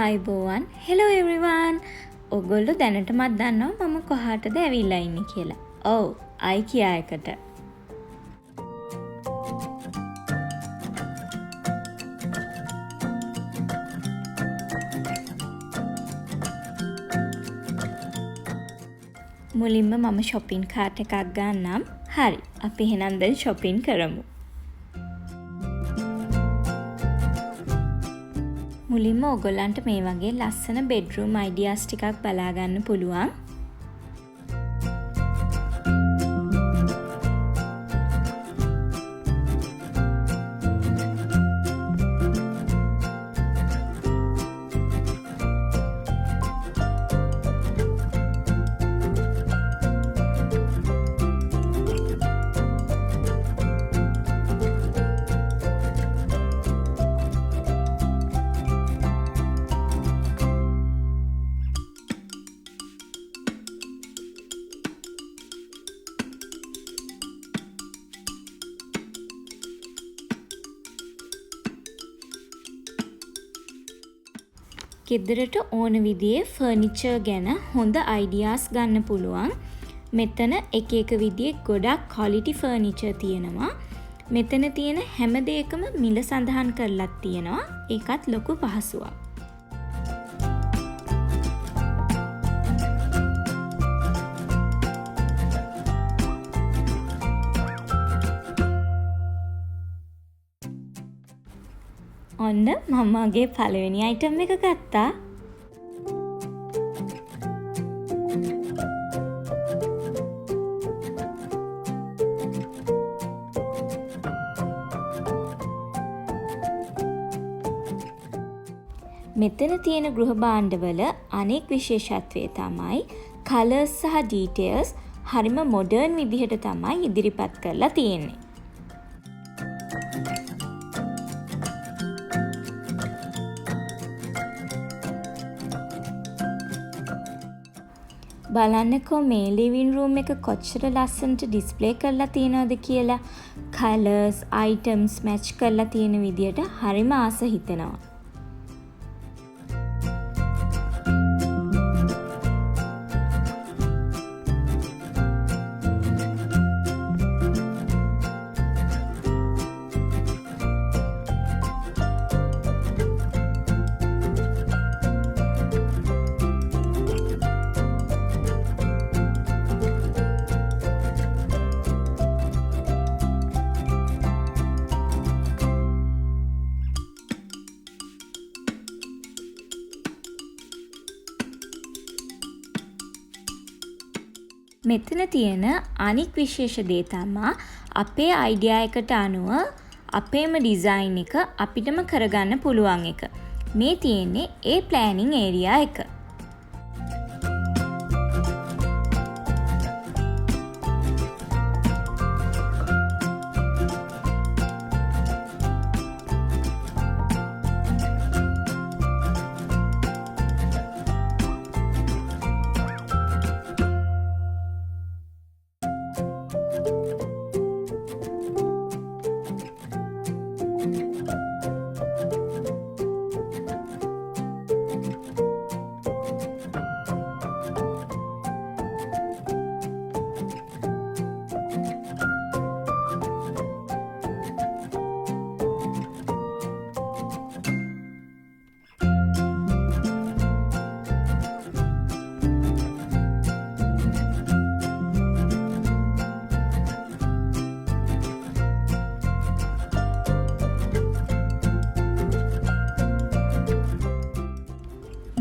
ආයිබෝවන් hello everyone. ඔගොල්ලෝ දැනටමත් දන්නවා මම කොහාටද ඇවිල්ලා ඉන්නේ කියලා. ඔව්, IKEA එකට. මුලින්ම මම shopping cart එකක් ගන්නම්. හරි, අපි එහෙනම් දැන් shopping කරමු. මුලින්ම ඔයගොල්ලන්ට මේ වගේ ලස්සන bedroom ideas ටිකක් බලා ගන්න පුළුවන්. ගෙදරට ඕන විදිහේ ෆර්නිචර් ගැන හොඳ අයිඩියාස් ගන්න පුළුවන්. මෙතන එක එක විදිහේ ගොඩක් ක්වොලිටි ෆර්නිචර් තියෙනවා. මෙතන තියෙන හැම දෙයකම මිල සඳහන් කරලා තියෙනවා. ඒකත් ලොකු පහසුවක්. ඔන්න මම මගේ පළවෙනි අයිටම් එක ගත්තා. මෙතන තියෙන ගෘහ භාණ්ඩවල අනෙක් විශේෂත්වය තමයි කලර්ස් සහ ඩීටේල්ස් හරිම මොඩර්න් විදිහට තමයි ඉදිරිපත් කරලා තියෙන්නේ. බලන්නකෝ මේ ලිවිං රූම් එක කොච්චර ලස්සනට ඩිස්ප්ලේ කරලා තියෙනවද කියලා. කලර්ස්, අයිටම්ස් මැච් කරලා තියෙන විදියට හරිම ආස හිතෙනවා. මෙතන තියෙන අනික් විශේෂ දේ තමයි අපේ අයිඩියා එකට අනුව අපේම ඩිසයින් එක අපිටම කරගන්න පුළුවන් එක. මේ තියෙන්නේ ඒ ප්ලෑනින් ඒරියා එක.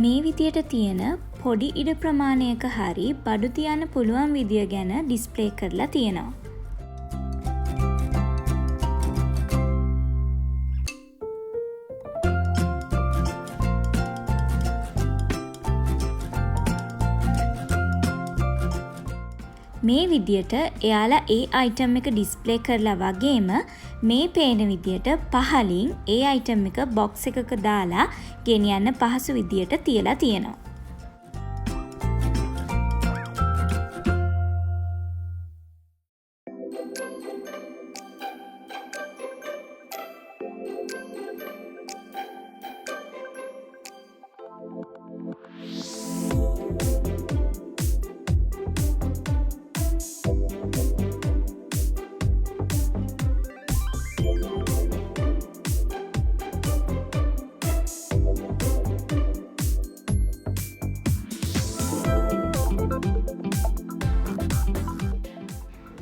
මේ විදියට තියෙන පොඩි ඉඩ ප්‍රමාණයක හරි බඩු තියන්න පුළුවන් විදිය ගැන ඩිස්ප්ලේ කරලා තියෙනවා. මේ විදියට එයාලා ඒ අයිටම් එක ඩිස්ප්ලේ කරලා වගේම මේ පේන විදියට පහලින් ඒ අයිටම් එක බොක්ස් එකක දාලා ගෙනියන්න පහසු විදියට තියලා තියෙනවා.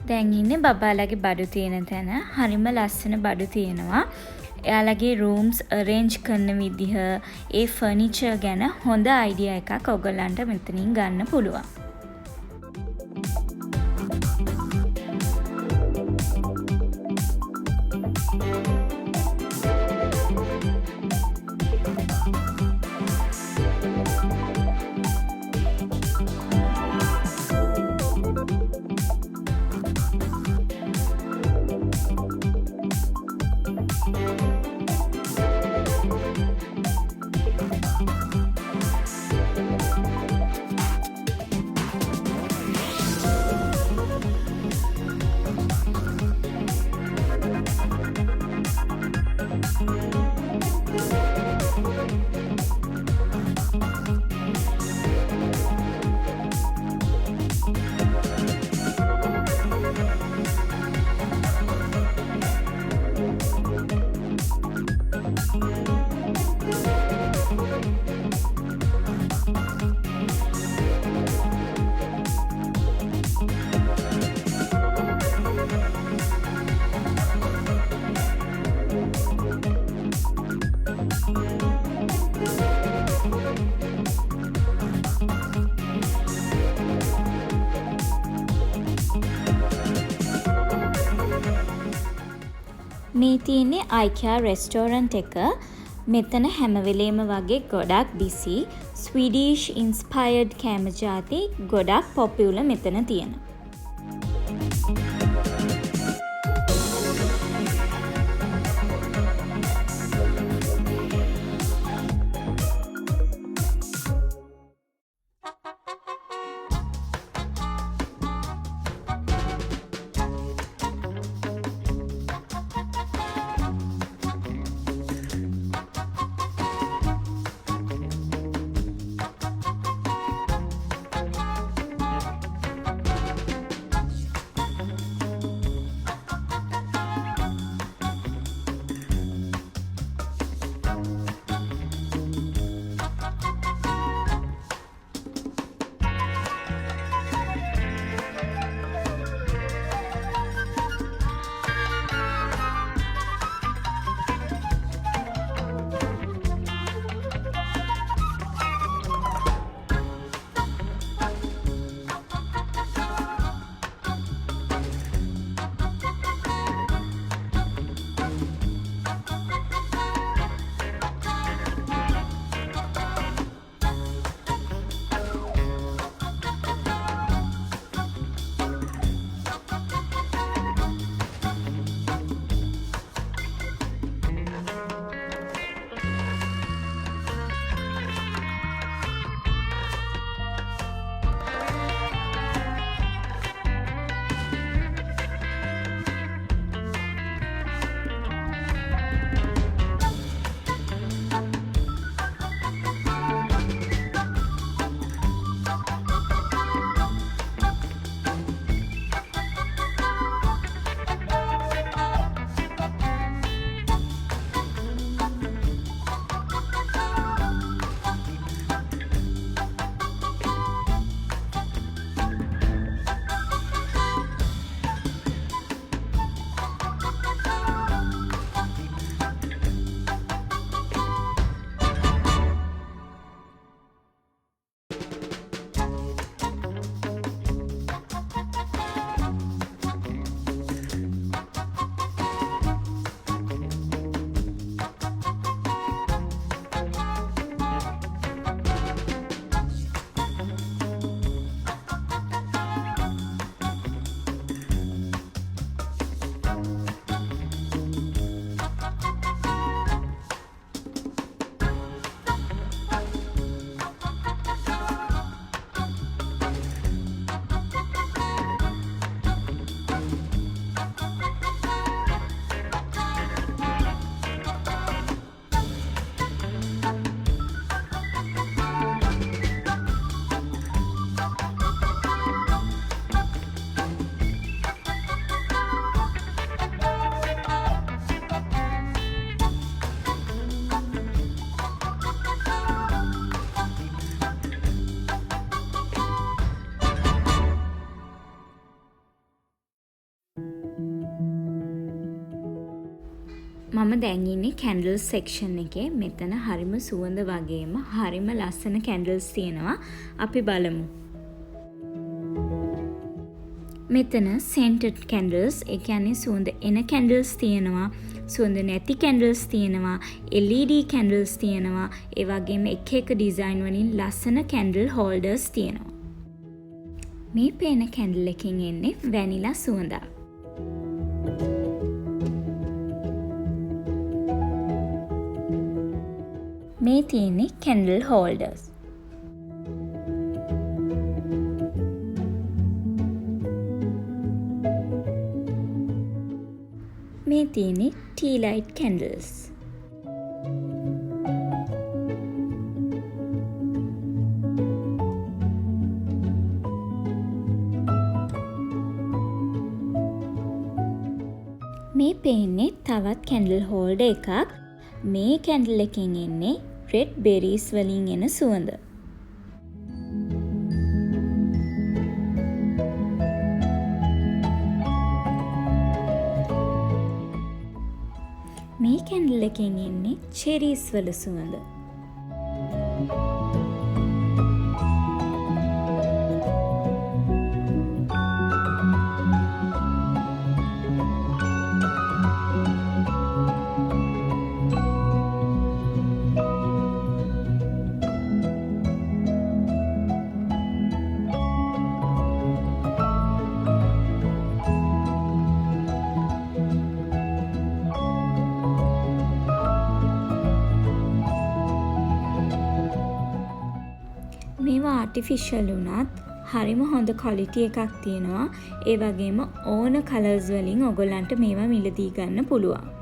දැන් ඉන්නේ බබාලගේ බඩු තියෙන තැන. හරිම ලස්සන බඩු තියෙනවා. එයාලගේ රූම්ස් අරේන්ජ් කරන විදිහ, ඒ ෆර්නිචර් ගැන හොඳ අයිඩියා එකක් ඔයගොල්ලන්ට මෙතනින් ගන්න පුළුවන්. මේ තියෙන්නේ IKEA රෙස්ටෝරන්ට් එක. මෙතන හැම වෙලේම වගේ ගොඩක් බිසි. ස්වීඩිෂ් ඉන්ස්පයර්ඩ් කෑම ජාති ගොඩක් පොපියුලර් මෙතන තියෙනවා. මම දැන් ඉන්නේ කැන්ඩල්ස් සෙක්ෂන් එකේ. මෙතන හරිම සුවඳ වගේම හරිම ලස්සන කැන්ඩල්ස් තියෙනවා. අපි බලමු. මෙතන සෙන්ටඩ් කැන්ඩල්ස්, ඒ කියන්නේ සුවඳ එන කැන්ඩල්ස් තියෙනවා. සුවඳ නැති කැන්ඩල්ස් තියෙනවා. LED කැන්ඩල්ස් තියෙනවා. ඒ වගේම එක එක ඩිසයින් වලින් ලස්සන කැන්ඩල් හෝල්ඩර්ස් තියෙනවා. මේ පේන කැන්ඩල් එකෙන් එන්නේ වැනිලා සුවඳක්. මේ තියෙන්නේ කැන්ඩල් හෝල්ඩර්ස්. මේ තියෙන්නේ ටී ලයිට් කැන්ඩල්ස්. මේ පේන්නේ තවත් කැන්ඩල් හෝල්ඩර් එකක්. මේ කැන්ඩල් එකෙන් එන්නේ රෙඩ් බෙරීස් වලින් එන සුවඳ. මේ කැන්ඩල් එකෙන් එන්නේ චෙරීස් වල සුවඳ. මේවා ආටිෆිෂල් වුණත් හරිම හොඳ ක්වොලිටි එකක් තියෙනවා. ඒ වගේම ඕන කලර්ස් වලින් ඔයගොල්ලන්ට මේවා මිලදී ගන්න පුළුවන්.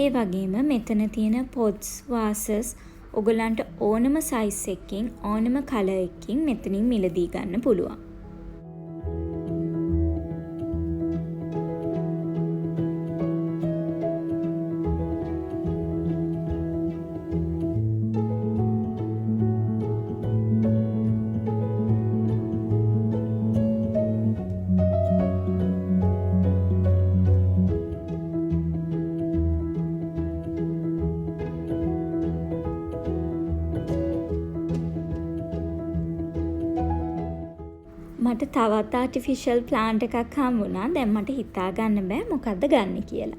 ඒ වගේම මෙතන තියෙන පොට්ස්, වාසස් ඔයගලන්ට ඕනම සයිස් එකකින් ඕනම කලර් එකකින් මෙතනින් මිලදී ගන්න පුළුවන්. මට තවත් ආටිෆිෂල් ප්ලාන්ට් එකක් හම්බුණා. දැන් මට හිතා ගන්න බෑ මොකද්ද ගන්න කියලා.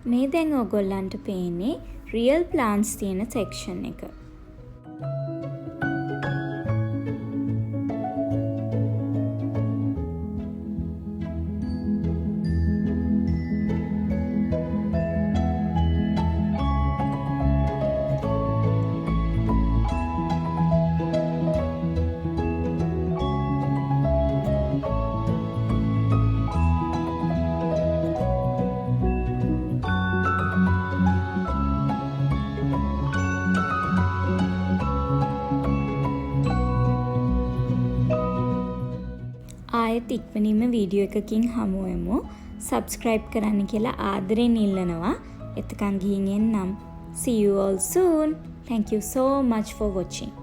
මේ දැන් ඔයගොල්ලන්ට පේන්නේ රියල් ප්ලාන්ට්ස් තියෙන සෙක්ෂන් එක. ආයෙත් ඉක්මනින්ම වීඩියෝ එකකින් හමු වෙමු. සබ්ස්ක්‍රයිබ් කරන්න කියලා ආදරෙන් ඉල්ලනවා. එතකන් ගිහින් එන්නම්. See you all soon. Thank you so much for watching.